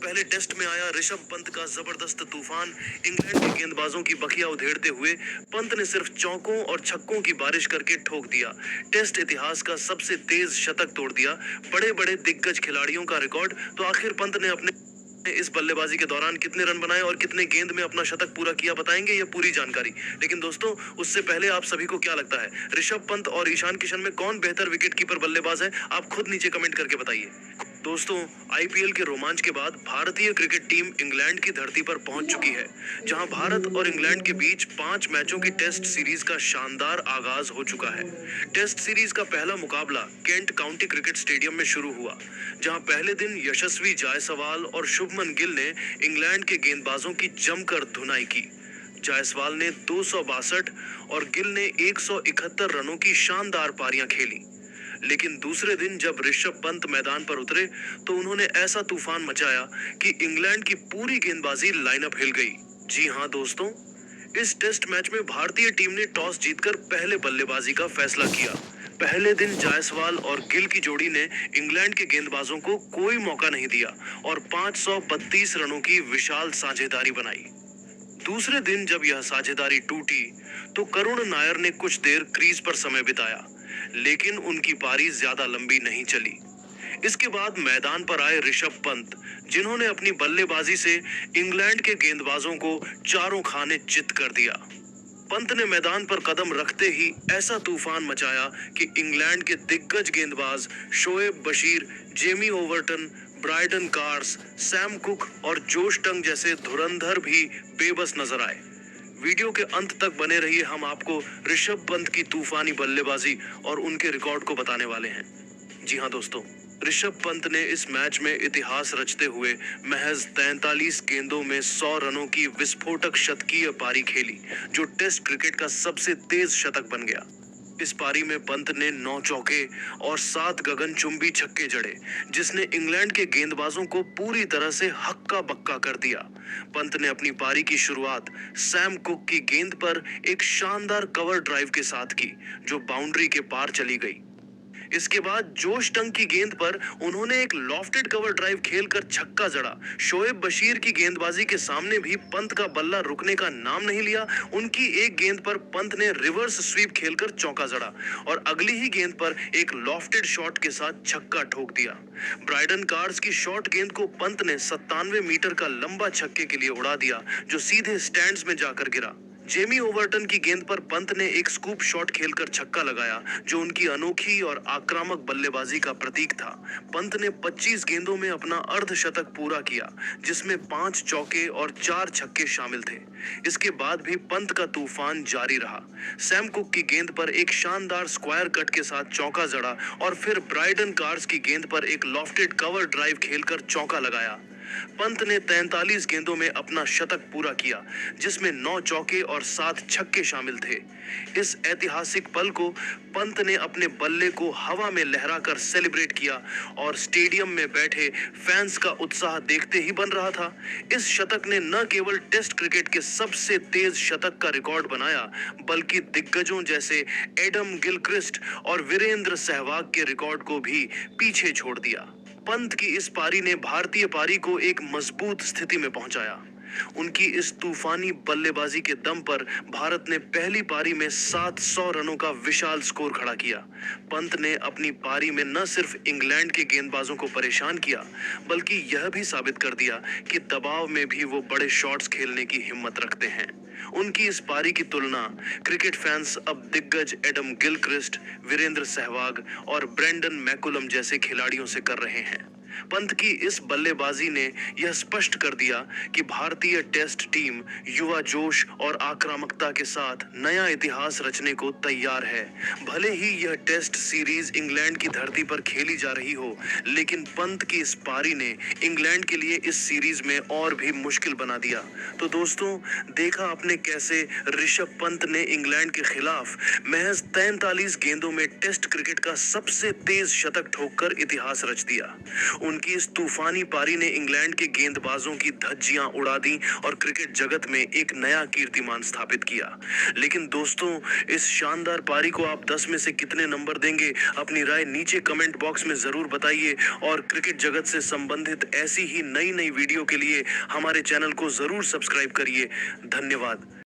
पहले टेस्ट में आया ऋषभ पंत का जबरदस्त तूफान। इंग्लैंड के गेंदबाजों की बखिया उधेड़ते हुए पंत ने सिर्फ चौकों और छक्कों की बारिश करके ठोक दिया। टेस्ट इतिहास का सबसे तेज शतक तोड़ दिया। बड़े बड़े दिग्गज खिलाड़ियों का रिकॉर्ड। तो आखिर पंत ने अपने इस बल्लेबाजी के दौरान कितने रन बनाए और कितने गेंद में अपना शतक पूरा किया, बताएंगे ये पूरी जानकारी। लेकिन दोस्तों, उससे पहले आप सभी को क्या लगता है, ऋषभ पंत और ईशान किशन में कौन बेहतर विकेटकीपर बल्लेबाज है? आप खुद नीचे कमेंट करके बताइए। दोस्तों, आईपीएल के रोमांच के बाद भारतीय क्रिकेट टीम इंग्लैंड की धरती पर पहुंच चुकी है, जहां भारत और इंग्लैंड के बीच 5 मैचों की टेस्ट सीरीज का शानदार आगाज हो चुका है। टेस्ट सीरीज का पहला मुकाबला केंट काउंटी क्रिकेट स्टेडियम में शुरू हुआ, जहां पहले दिन यशस्वी जायसवाल और शुभमन गिल ने इंग्लैंड के गेंदबाजों की जमकर धुनाई की। जायसवाल ने 262 और गिल ने 171 रनों की शानदार पारियां खेली। लेकिन दूसरे दिन जब ऋषभ पंत मैदान पर उतरे तो उन्होंने ऐसा तूफान मचाया कि इंग्लैंड की पूरी गेंदबाजी लाइनअप हिल गई। जी हां दोस्तों, इस टेस्ट मैच में भारतीय टीम ने टॉस जीतकर पहले बल्लेबाजी का फैसला किया। पहले दिन जायसवाल और गिल की जोड़ी ने इंग्लैंड के गेंदबाजों को कोई मौका नहीं दिया और 532 रनों की विशाल साझेदारी बनाई। दूसरे दिन जब यह साझेदारी टूटी तो करुण नायर ने कुछ देर क्रीज पर समय बिताया, लेकिन उनकी पारी ज्यादा लंबी नहीं चली। इसके बाद मैदान पर आए ऋषभ पंत, जिन्होंने अपनी बल्लेबाजी से इंग्लैंड के गेंदबाजों को चारों खाने चित कर दिया। पंत ने मैदान पर कदम रखते ही ऐसा तूफान मचाया कि इंग्लैंड के दिग्गज गेंदबाज Shoaib Bashir, Jamie Overton, Brydon Carse, Sam cook और जोश टंग जैसे धुरंधर भी बेबस नजर आए। वीडियो के अंत तक बने रहिए, हम आपको ऋषभ पंत की तूफानी बल्लेबाजी और उनके रिकॉर्ड को बताने वाले हैं। जी हां दोस्तों, ऋषभ पंत ने इस मैच में इतिहास रचते हुए महज 43 गेंदों में 100 रनों की विस्फोटक शतकीय पारी खेली, जो टेस्ट क्रिकेट का सबसे तेज शतक बन गया। इस पारी में पंत ने 9 चौके और 7 गगनचुंबी छक्के जड़े, जिसने इंग्लैंड के गेंदबाजों को पूरी तरह से हक्का बक्का कर दिया। पंत ने अपनी पारी की शुरुआत सैम कुक की गेंद पर एक शानदार कवर ड्राइव के साथ की, जो बाउंड्री के पार चली गई। इसके बाद जोश टंग की गेंद पर उन्होंने एक लॉफ्टेड कवर ड्राइव खेलकर छक्का जड़ा। शोएब बशीर की गेंदबाजी के सामने भी पंत का बल्ला रुकने का नाम नहीं लिया। उनकी एक गेंद पर पंत ने रिवर्स स्वीप खेलकर चौका जड़ा और अगली ही गेंद पर एक लॉफ्टेड शॉट के साथ छक्का ठोक दिया। ब्रायडन कार्स की शॉर्ट गेंद को पंत ने 97 मीटर का लंबा छक्के के लिए उड़ा दिया, जो सीधे स्टैंड्स में जाकर गिरा। जेमी ओवर्टन की गेंद पर पंत ने एक स्कूप शॉट खेलकर छक्का लगाया, जो उनकी अनोखी और आक्रामक बल्लेबाजी का प्रतीक था। पंत ने 25 गेंदों में अपना अर्धशतक पूरा किया, जिसमें 5 चौके और 4 छक्के शामिल थे। इसके बाद भी पंत का तूफान जारी रहा। सैम कुक की गेंद पर एक शानदार स्क्वायर कट के साथ चौका जड़ा और फिर ब्रायडन कार्स की गेंद पर एक लॉफ्टेड कवर ड्राइव खेलकर चौका लगाया। पंत ने 43 गेंदों में अपना शतक पूरा किया, जिसमें 9 चौके और 7 छक्के शामिल थे। इस ऐतिहासिक पल को पंत ने अपने बल्ले को हवा में लहराकर सेलिब्रेट किया और स्टेडियम में बैठे फैंस का उत्साह देखते ही बन रहा था। इस शतक ने न केवल टेस्ट क्रिकेट के सबसे तेज शतक का रिकॉर्ड बनाया, बल्कि दिग्गजों जैसे एडम गिलक्रिस्ट और वीरेंद्र सहवाग के रिकॉर्ड को भी पीछे छोड़ दिया। पंत की इस पारी ने भारतीय पारी को एक मजबूत स्थिति में पहुंचाया। उनकी इस तूफानी बल्लेबाजी के दम पर भारत ने पहली पारी में 700 रनों का विशाल स्कोर खड़ा किया। पंत ने अपनी पारी में न सिर्फ इंग्लैंड के गेंदबाजों को परेशान किया, बल्कि यह भी साबित कर दिया कि दबाव में भी वो बड़े शॉट्स खेलने की हिम्मत रखते हैं। उनकी इस पारी की तुलना क्रिकेट फैंस अब दिग्गज एडम गिलक्रिस्ट, वीरेंद्र सहवाग और ब्रेंडन मैकुलम जैसे खिलाड़ियों से कर रहे हैं। पंत की इस बल्लेबाजी ने यह स्पष्ट कर दिया कि भारतीय टेस्ट टीम युवा जोश और आक्रामकता के साथ नया इतिहास रचने को तैयार है। भले ही यह टेस्ट सीरीज इंग्लैंड की धरती पर खेली जा रही हो, लेकिन पंत की इस पारी ने इंग्लैंड के लिए इस सीरीज में और भी मुश्किल बना दिया। तो दोस्तों, देखा आपने कैसे ऋषभ पंत ने इंग्लैंड के खिलाफ महज 43 गेंदों में टेस्ट क्रिकेट का सबसे तेज शतक ठोककर इतिहास रच दिया। उनकी इस तूफानी पारी ने इंग्लैंड के गेंदबाजों की धज्जियां उड़ा दी और क्रिकेट जगत में एक नया कीर्तिमान स्थापित किया। लेकिन दोस्तों, इस शानदार पारी को आप 10 में से कितने नंबर देंगे? अपनी राय नीचे कमेंट बॉक्स में जरूर बताइए और क्रिकेट जगत से संबंधित ऐसी ही नई नई वीडियो के लिए हमारे चैनल को जरूर सब्सक्राइब करिए। धन्यवाद।